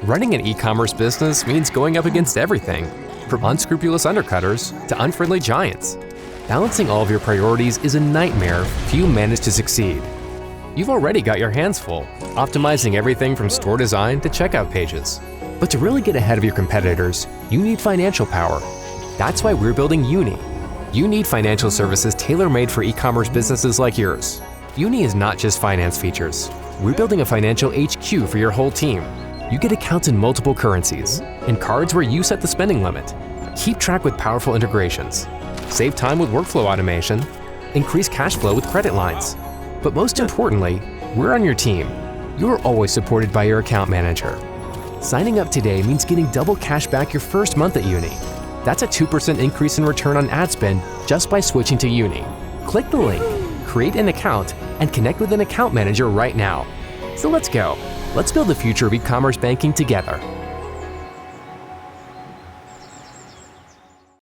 Running an e-commerce business means going up against everything, from unscrupulous undercutters to unfriendly giants. Balancing all of your priorities is a nightmare few manage to succeed. You've already got your hands full, optimizing everything from store design to checkout pages. But to really get ahead of your competitors, you need financial power. That's why we're building Juni. You need financial services tailor-made for e-commerce businesses like yours. Juni is not just finance features. We're building a financial HQ for your whole team. You get accounts in multiple currencies, and cards where you set the spending limit. Keep track with powerful integrations. Save time with workflow automation. Increase cash flow with credit lines. But most importantly, we're on your team. You're always supported by your account manager. Signing up today means getting double cash back your first month at Juni. That's a 2% increase in return on ad spend just by switching to Juni. Click the link, create an account, and connect with an account manager right now. So let's go. Let's build the future of e-commerce banking together.